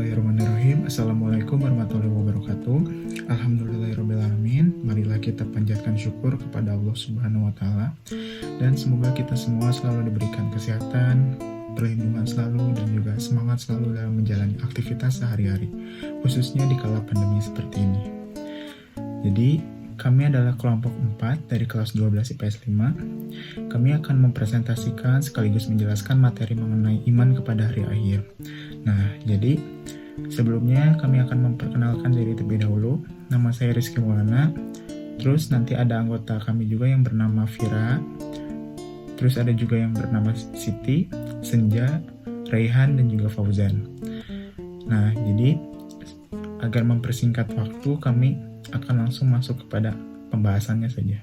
Bismillahirrahmanirrahim. Assalamualaikum warahmatullahi wabarakatuh. Alhamdulillahirrahmanirrahim. Marilah kita panjatkan syukur kepada Allah Subhanahu wa Ta'ala, dan semoga kita semua selalu diberikan kesehatan, perlindungan selalu, dan juga semangat selalu dalam menjalani aktivitas sehari-hari, khususnya di kala pandemi seperti ini. Jadi kami adalah kelompok 4 dari kelas 12 IPS 5. Kami akan mempresentasikan sekaligus menjelaskan materi mengenai iman kepada hari akhir. Nah, jadi sebelumnya kami akan memperkenalkan diri terlebih dahulu. Nama saya Rizky Maulana. Terus nanti ada anggota kami juga yang bernama Vira. Terus ada juga yang bernama Siti, Senja, Raihan, dan juga Fauzan. Nah, jadi agar mempersingkat waktu, kami akan langsung masuk kepada pembahasannya saja.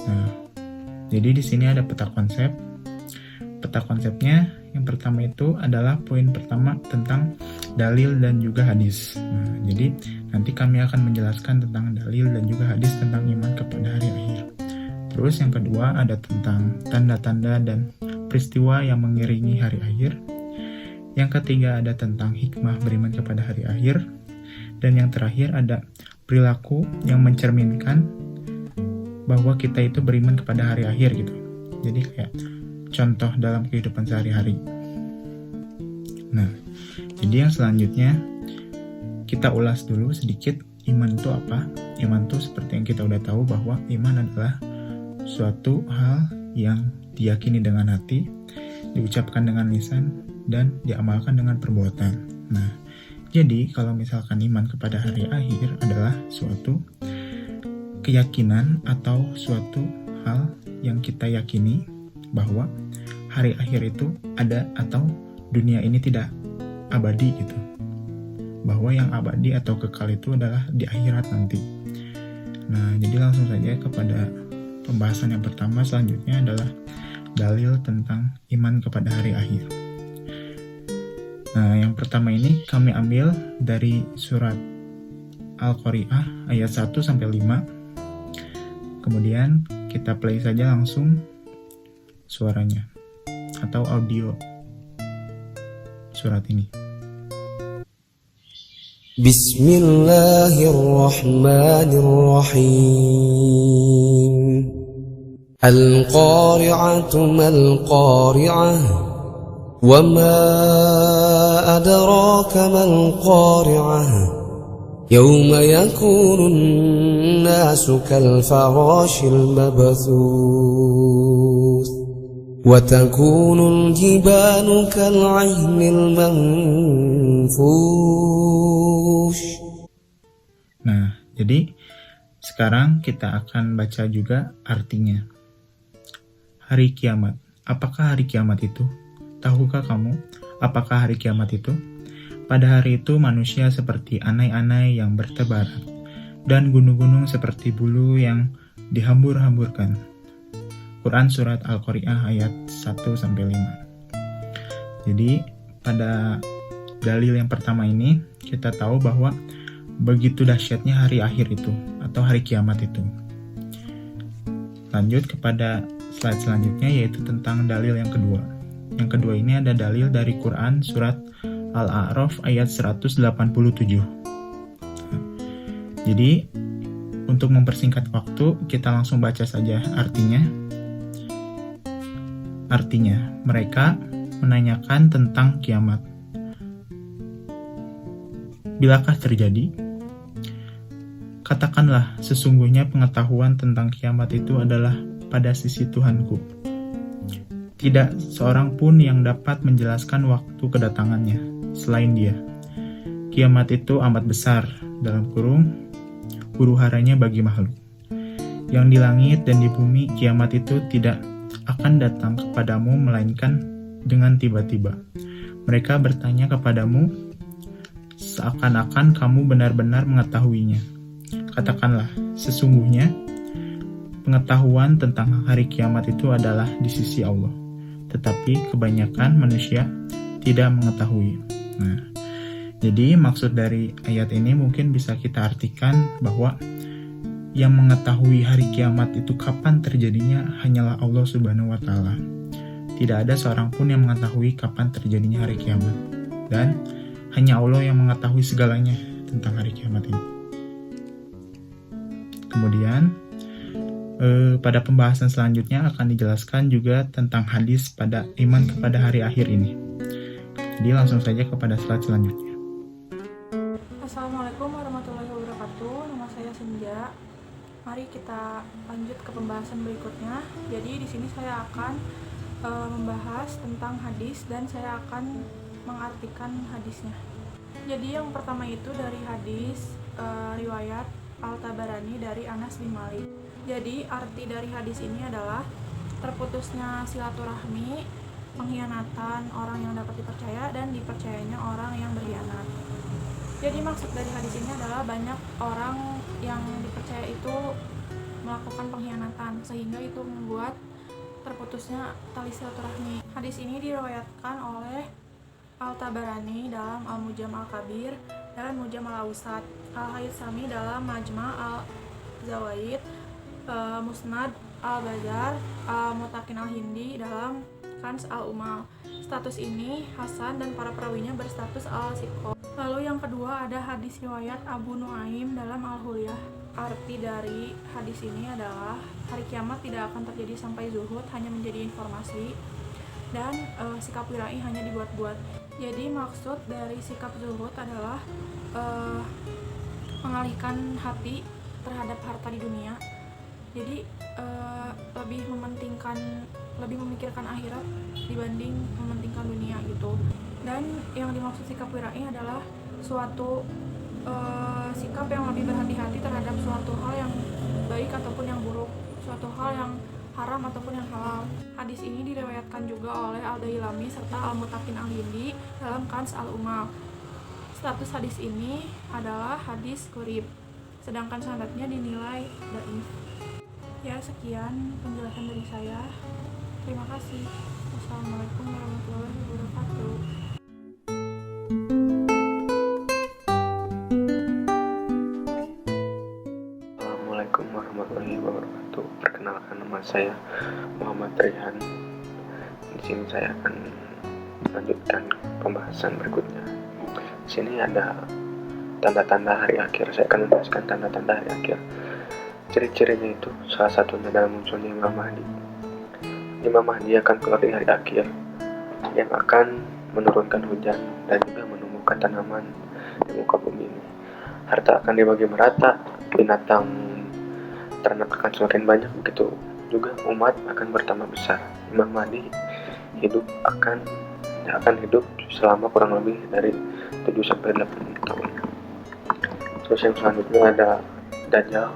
Nah, jadi di sini ada peta konsep. Peta konsepnya yang pertama itu adalah poin pertama tentang dalil dan juga hadis. Nah, jadi nanti kami akan menjelaskan tentang dalil dan juga hadis tentang iman kepada hari akhir. Terus yang kedua ada tentang tanda-tanda dan peristiwa yang mengiringi hari akhir. Yang ketiga ada tentang hikmah beriman kepada hari akhir. Dan yang terakhir ada perilaku yang mencerminkan bahwa kita itu beriman kepada hari akhir gitu. Jadi kayak contoh dalam kehidupan sehari-hari. Nah, jadi yang selanjutnya kita ulas dulu sedikit iman itu apa. Iman itu seperti yang kita udah tahu bahwa iman adalah suatu hal yang diyakini dengan hati, diucapkan dengan lisan, dan diamalkan dengan perbuatan. Nah, jadi kalau misalkan iman kepada hari akhir adalah suatu keyakinan atau suatu hal yang kita yakini bahwa hari akhir itu ada atau dunia ini tidak abadi gitu. Bahwa yang abadi atau kekal itu adalah di akhirat nanti. Nah, jadi langsung saja kepada pembahasan yang pertama. Selanjutnya adalah dalil tentang iman kepada hari akhir. Nah, yang pertama ini kami ambil dari surat Al-Qari'ah ayat 1-5. Kemudian kita play saja langsung suaranya atau audio surat ini. Bismillahirrahmanirrahim. Al-Qari'atu mal-Qari'ah. وما أدراك ما القارعة يوم يكون الناس كالفراش المبثوث وتكون الجبال كالعهن المنفوش. Nah, jadi sekarang kita akan baca juga artinya. Hari kiamat. Apakah hari kiamat itu? Tahukah kamu apakah hari kiamat itu? Pada hari itu manusia seperti anai-anai yang bertebaran, dan gunung-gunung seperti bulu yang dihambur-hamburkan. Quran Surat Al-Qari'ah ayat 1-5. Jadi pada dalil yang pertama ini kita tahu bahwa begitu dahsyatnya hari akhir itu atau hari kiamat itu. Lanjut kepada slide selanjutnya, yaitu tentang dalil yang kedua. Yang kedua ini ada dalil dari Quran Surat Al-A'raf ayat 187. Jadi, untuk mempersingkat waktu, kita langsung baca saja artinya. Artinya, mereka menanyakan tentang kiamat. Bilakah terjadi? Katakanlah, sesungguhnya pengetahuan tentang kiamat itu adalah pada sisi Tuhanku. Tidak seorang pun yang dapat menjelaskan waktu kedatangannya selain Dia. Kiamat itu amat besar, dalam kurung, huru-haranya bagi makhluk. Yang di langit dan di bumi, kiamat itu tidak akan datang kepadamu melainkan dengan tiba-tiba. Mereka bertanya kepadamu seakan-akan kamu benar-benar mengetahuinya. Katakanlah, sesungguhnya pengetahuan tentang hari kiamat itu adalah di sisi Allah. Tetapi kebanyakan manusia tidak mengetahui. Nah, jadi maksud dari ayat ini mungkin bisa kita artikan bahwa yang mengetahui hari kiamat itu kapan terjadinya hanyalah Allah Subhanahu wa Ta'ala. Tidak ada seorang pun yang mengetahui kapan terjadinya hari kiamat. dan hanya Allah yang mengetahui segalanya tentang hari kiamat ini. Kemudian pada pembahasan selanjutnya akan dijelaskan juga tentang hadis pada iman kepada hari akhir ini. Jadi langsung saja kepada slide selanjutnya. Assalamualaikum warahmatullahi wabarakatuh. Nama saya Senja. Mari kita lanjut ke pembahasan berikutnya. Jadi di sini saya akan membahas tentang hadis dan saya akan mengartikan hadisnya. Jadi yang pertama itu dari hadis riwayat Al-Tabarani dari Anas bin Malik. Jadi arti dari hadis ini adalah terputusnya silaturahmi, pengkhianatan orang yang dapat dipercaya dan dipercayanya orang yang berkhianat. Jadi maksud dari hadis ini adalah banyak orang yang dipercaya itu melakukan pengkhianatan sehingga itu membuat terputusnya tali silaturahmi. Hadis ini diriwayatkan oleh Al-Tabarani dalam Al-Mujam Al-Kabir dan Mujam Al-Awsat, Al-Haythami dalam Majma' Al-Zawaid, Musnad Al-Bazar, Al-Mutakin Al-Hindi dalam Kans Al-Umal. Status ini Hasan dan para perawinya berstatus Al-Siqah. Lalu yang kedua ada hadis riwayat Abu Nuaim dalam Al-Hulyah. Arti dari hadis ini adalah hari kiamat tidak akan terjadi sampai zuhud, hanya menjadi informasi, dan sikap wirai hanya dibuat-buat. Jadi maksud dari sikap zuhud adalah mengalihkan hati terhadap harta di dunia. Jadi lebih memikirkan akhirat dibanding mementingkan dunia gitu. Dan yang dimaksud sikap wirai adalah suatu sikap yang lebih berhati-hati terhadap suatu hal yang baik ataupun yang buruk, suatu hal yang haram ataupun yang halal. Hadis ini diriwayatkan juga oleh Al-Dailami serta Al-Mutakin Al-Hindi dalam Kans Al-Umal. Status hadis ini adalah hadis qorib, sedangkan sanadnya dinilai dhaif. Ya, sekian penjelasan dari saya. Terima kasih. Wassalamualaikum warahmatullahi wabarakatuh. Assalamualaikum warahmatullahi wabarakatuh. Perkenalkan, nama saya Muhammad Rihan. Di sini saya akan melanjutkan pembahasan berikutnya. Di sini ada tanda-tanda hari akhir. Saya akan membahaskan tanda-tanda hari akhir. Ciri-cirinya itu salah satunya dalam munculnya Imam Mahdi. Imam Mahdi akan keluar di hari akhir yang akan menurunkan hujan dan juga menumbuhkan tanaman di muka bumi ini. Harta akan dibagi merata, binatang ternak akan semakin banyak, begitu juga umat akan bertambah besar. Imam Mahdi akan hidup selama kurang lebih dari 7-8 tahun. Terus yang selanjutnya ada Dajjal.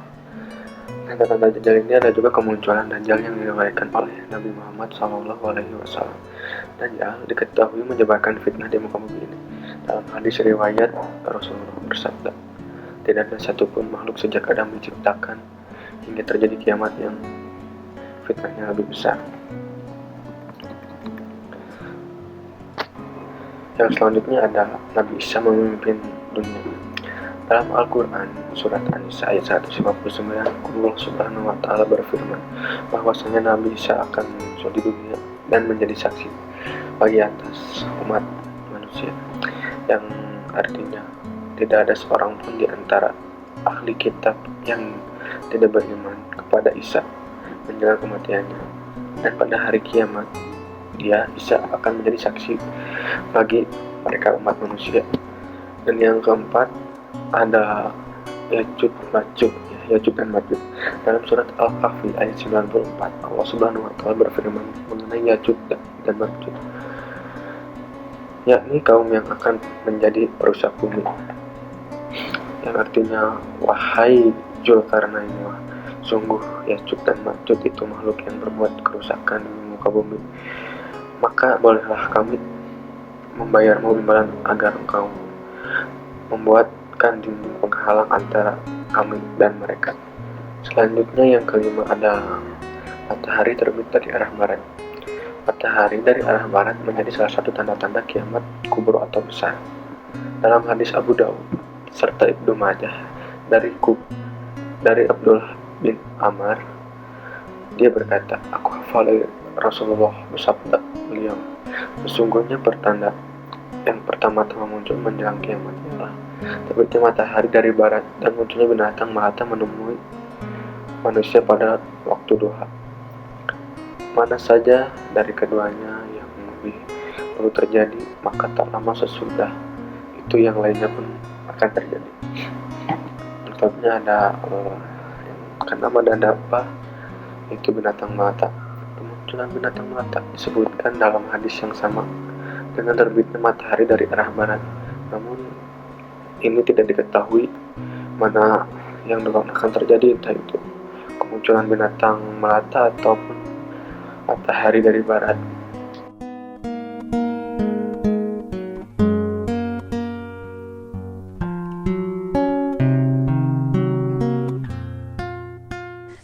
Tanda-tanda Dajjal ini ada juga kemunculan Dajjal yang diriwayatkan oleh Nabi Muhammad SAW. Dajjal diketahui menyebarkan fitnah di muka bumi ini. Dalam hadis riwayat Rasulullah bersabda, tidak ada satupun makhluk sejak Adam diciptakan hingga terjadi kiamat yang fitnahnya lebih besar. Yang selanjutnya ada Nabi Isa memimpin dunia. Dalam Al-Quran, surat An-Nisa ayat 159, Allah Subhanahu wa Ta'ala berfirman bahwasanya Nabi Isa akan muncul di dunia dan menjadi saksi bagi atas umat manusia, yang artinya tidak ada seorang pun di antara ahli kitab yang tidak beriman kepada Isa menjelang kematiannya, dan pada hari kiamat dia Isa akan menjadi saksi bagi mereka umat manusia. Dan yang keempat ada Ya'juj dan Ma'juj. Dalam surat Al-Kahfi ayat 94, Allah Subhanahu wa Ta'ala berfirman mengenai Ya'juj dan Ma'juj, yakni kaum yang akan menjadi perusak bumi, yang artinya, wahai Zulkarnain, sungguh Ya'juj dan Ma'juj itu makhluk yang berbuat kerusakan di muka bumi, maka bolehlah kami membayarmu imbalan agar engkau membuatkan dinding penghalang antara kami dan mereka. Selanjutnya yang kelima ada matahari terbit dari arah barat. Matahari dari arah barat menjadi salah satu tanda-tanda kiamat kubro atau besar. Dalam hadis Abu Dawud serta Ibnu Majah dari Abdullah bin Amr, dia berkata, aku hafal Rasulullah bersabda beliau, sesungguhnya pertanda yang pertama-tama muncul menjelang kiamat ialah terbitnya matahari dari barat dan munculnya binatang melata menemui manusia pada waktu duha. Mana saja dari keduanya yang lebih perlu terjadi, maka tak lama sesudah itu yang lainnya pun akan terjadi. Contohnya ada yang keenam ada dabbah, itu binatang melata. Kemunculan binatang melata disebutkan dalam hadis yang sama dengan terbitnya matahari dari arah barat. Namun ini tidak diketahui mana yang duluan akan terjadi, entah itu kemunculan binatang melata ataupun matahari dari barat.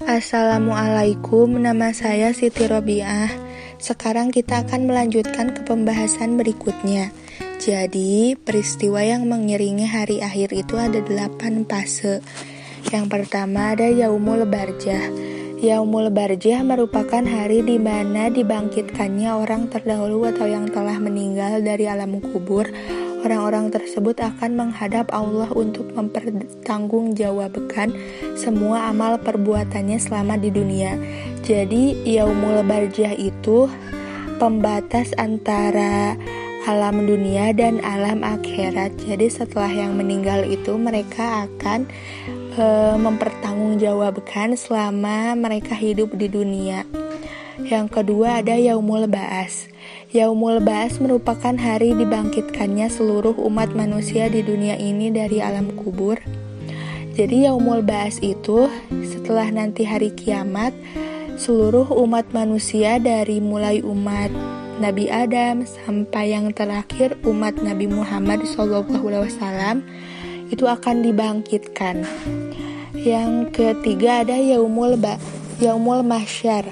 Assalamualaikum, nama saya Siti Robiah. Sekarang kita akan melanjutkan ke pembahasan berikutnya. Jadi, peristiwa yang mengiringi hari akhir itu ada 8 fase. Yang pertama ada Yaumul Barjah. Yaumul Barjah merupakan hari di mana dibangkitkannya orang terdahulu atau yang telah meninggal dari alam kubur. Orang-orang tersebut akan menghadap Allah untuk mempertanggungjawabkan semua amal perbuatannya selama di dunia. Jadi Yaumul Barjah itu pembatas antara alam dunia dan alam akhirat. Jadi setelah yang meninggal itu mereka akan mempertanggungjawabkan selama mereka hidup di dunia. Yang kedua ada Yaumul Ba'as. Yaumul Ba'as merupakan hari dibangkitkannya seluruh umat manusia di dunia ini dari alam kubur. Jadi Yaumul Ba'as itu setelah nanti hari kiamat, seluruh umat manusia dari mulai umat Nabi Adam sampai yang terakhir umat Nabi Muhammad SAW itu akan dibangkitkan. Yang ketiga ada Yaumul Mahsyar.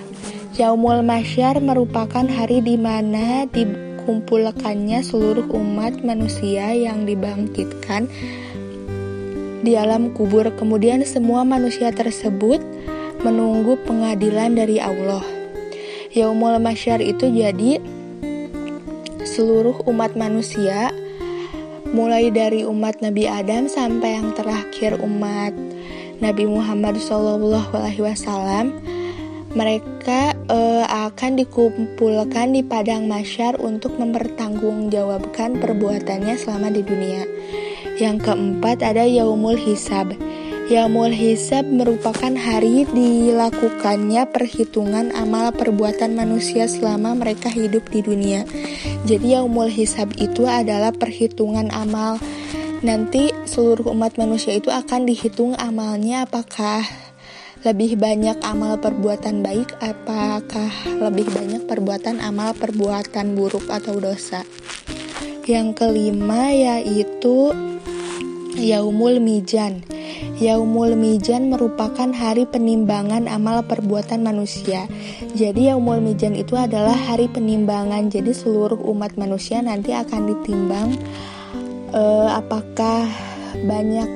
Yaumul Mahsyar merupakan hari di mana dikumpulkannya seluruh umat manusia yang dibangkitkan di alam kubur. Kemudian semua manusia tersebut menunggu pengadilan dari Allah. Yaumul Mahsyar itu jadi seluruh umat manusia, mulai dari umat Nabi Adam sampai yang terakhir umat Nabi Muhammad SAW. Mereka akan dikumpulkan di padang mahsyar untuk mempertanggungjawabkan perbuatannya selama di dunia. Yang keempat ada Yaumul Hisab. Yaumul Hisab merupakan hari dilakukannya perhitungan amal perbuatan manusia selama mereka hidup di dunia. Jadi Yaumul Hisab itu adalah perhitungan amal. Nanti seluruh umat manusia itu akan dihitung amalnya, apakah lebih banyak amal perbuatan baik, apakah lebih banyak amal perbuatan buruk atau dosa. Yang kelima yaitu Yaumul Mizan. Yaumul Mizan merupakan hari penimbangan amal perbuatan manusia. Jadi Yaumul Mizan itu adalah hari penimbangan. Jadi seluruh umat manusia nanti akan ditimbang apakah banyak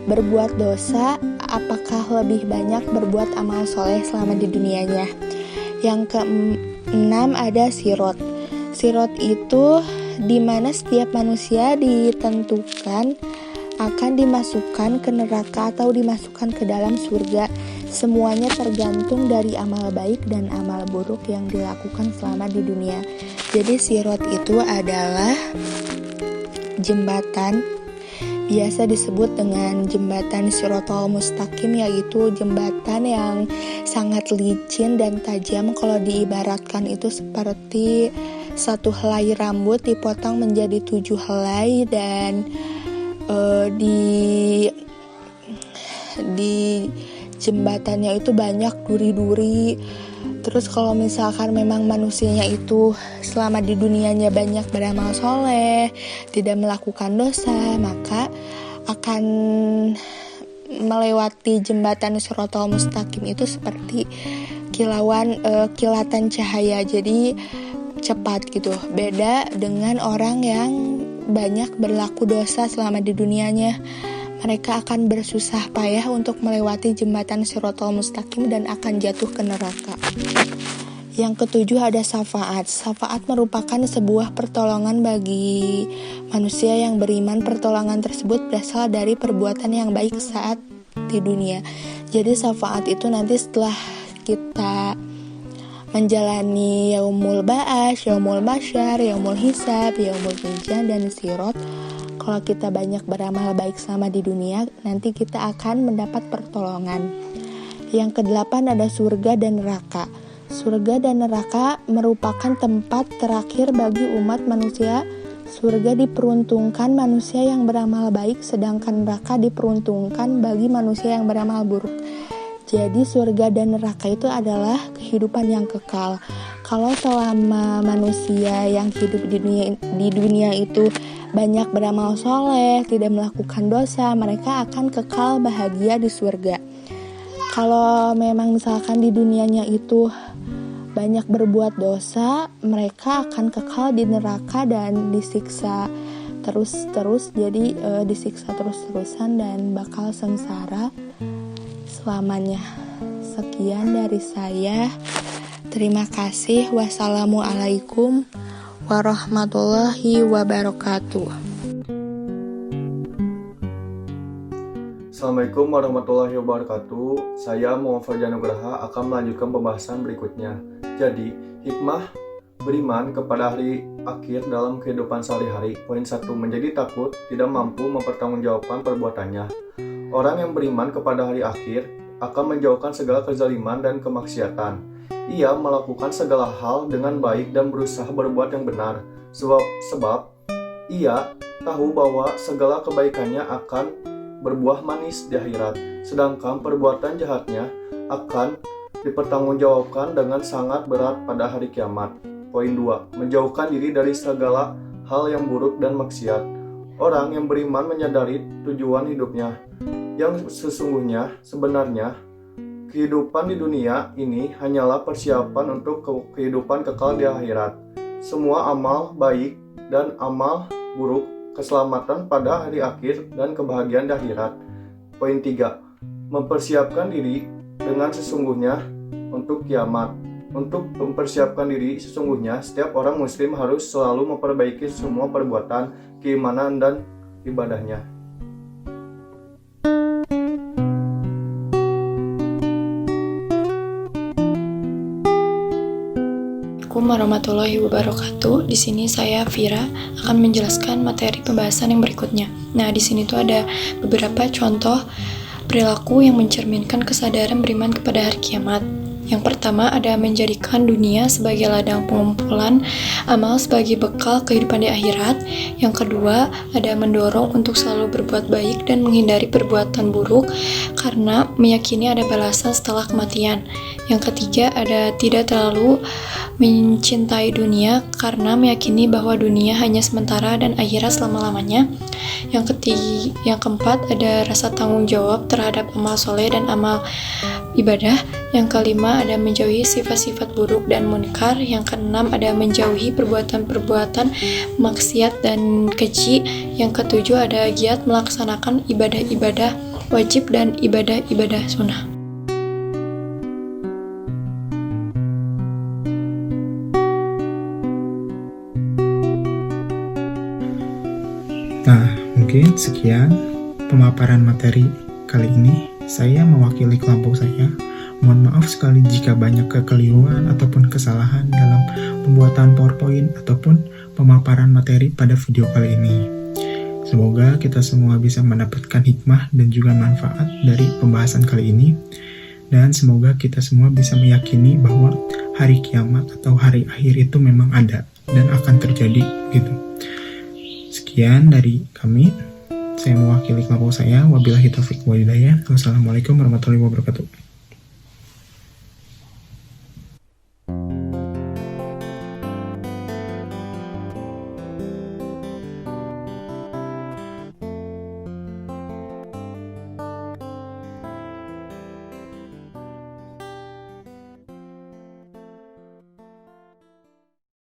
berbuat dosa, apakah lebih banyak berbuat amal soleh selama di dunianya. Yang keenam ada Sirot. Sirot itu di mana setiap manusia ditentukan akan dimasukkan ke neraka atau dimasukkan ke dalam surga. Semuanya tergantung dari amal baik dan amal buruk yang dilakukan selama di dunia. Jadi Sirot itu adalah jembatan, biasa disebut dengan jembatan Shiratal Mustaqim, yaitu jembatan yang sangat licin dan tajam. Kalau diibaratkan itu seperti satu helai rambut dipotong menjadi 7 helai dan di jembatannya itu banyak duri-duri. Terus kalau misalkan memang manusianya itu selama di dunianya banyak beramal soleh, tidak melakukan dosa, maka akan melewati jembatan Shiratal Mustaqim itu seperti kilatan cahaya, jadi cepat gitu. Beda dengan orang yang banyak berlaku dosa selama di dunianya, mereka akan bersusah payah untuk melewati jembatan Shiratal Mustaqim dan akan jatuh ke neraka. Yang ketujuh ada syafaat. Syafaat merupakan sebuah pertolongan bagi manusia yang beriman. Pertolongan tersebut berasal dari perbuatan yang baik saat di dunia. Jadi syafaat itu nanti setelah kita menjalani yaumul ba'as, yaumul masyar, yaumul hisab, yaumul mizan, dan sirot. Kalau kita banyak beramal baik selama di dunia, nanti kita akan mendapat pertolongan. Yang kedelapan ada surga dan neraka. Surga dan neraka merupakan tempat terakhir bagi umat manusia. Surga diperuntukkan manusia yang beramal baik, sedangkan neraka diperuntukkan bagi manusia yang beramal buruk. Jadi surga dan neraka itu adalah kehidupan yang kekal. Kalau selama manusia yang hidup di dunia itu banyak beramal soleh, tidak melakukan dosa, mereka akan kekal bahagia di surga. Kalau memang misalkan di dunianya itu banyak berbuat dosa, mereka akan kekal di neraka dan disiksa terus-terus. Jadi disiksa terus-terusan dan bakal sengsara selamanya. Sekian dari saya. Terima kasih. Wassalamualaikum warahmatullahi wabarakatuh. Assalamualaikum warahmatullahi wabarakatuh. Saya Muhammad Farjan Nugraha akan melanjutkan pembahasan berikutnya. Jadi, hikmah beriman kepada hari akhir dalam kehidupan sehari-hari. Poin 1. Menjadi takut, tidak mampu mempertanggungjawabkan perbuatannya. Orang yang beriman kepada hari akhir akan menjauhkan segala kezaliman dan kemaksiatan. Ia melakukan segala hal dengan baik dan berusaha berbuat yang benar. Sebab ia tahu bahwa segala kebaikannya akan berbuah manis di akhirat, sedangkan perbuatan jahatnya akan dipertanggungjawabkan dengan sangat berat pada hari kiamat. Poin 2. Menjauhkan diri dari segala hal yang buruk dan maksiat. Orang yang beriman menyadari tujuan hidupnya, yang sebenarnya kehidupan di dunia ini hanyalah persiapan untuk kehidupan kekal di akhirat. Semua amal baik dan amal buruk, keselamatan pada hari akhir dan kebahagiaan di akhirat. Poin 3. Mempersiapkan diri dengan sesungguhnya untuk kiamat. Untuk mempersiapkan diri sesungguhnya, setiap orang muslim harus selalu memperbaiki semua perbuatan, keimanan, dan ibadahnya. Assalamualaikum warahmatullahi wabarakatuh. Di sini saya Vira akan menjelaskan materi pembahasan yang berikutnya. Nah, di sini tuh ada beberapa contoh perilaku yang mencerminkan kesadaran beriman kepada hari kiamat. Yang pertama ada menjadikan dunia sebagai ladang pengumpulan amal sebagai bekal kehidupan di akhirat. Yang kedua ada mendorong untuk selalu berbuat baik dan menghindari perbuatan buruk karena meyakini ada balasan setelah kematian. Yang ketiga ada tidak terlalu mencintai dunia karena meyakini bahwa dunia hanya sementara dan akhirat selama-lamanya. Yang keempat ada rasa tanggung jawab terhadap amal soleh dan amal ibadah. Yang kelima ada menjauhi sifat-sifat buruk dan munkar. Yang keenam ada menjauhi perbuatan-perbuatan maksiat dan keji. Yang ketujuh ada giat melaksanakan ibadah-ibadah wajib dan ibadah-ibadah sunnah. Nah, mungkin sekian pemaparan materi kali ini. Saya mewakili kelompok saya. Mohon maaf sekali jika banyak kekeliruan ataupun kesalahan dalam pembuatan PowerPoint ataupun pemaparan materi pada video kali ini. Semoga kita semua bisa mendapatkan hikmah dan juga manfaat dari pembahasan kali ini. Dan semoga kita semua bisa meyakini bahwa hari kiamat atau hari akhir itu memang ada dan akan terjadi gitu. Sekian dari kami. Saya mewakili kelompok saya. Wabillahi taufiq wal hidayah. Wassalamualaikum warahmatullahi wabarakatuh.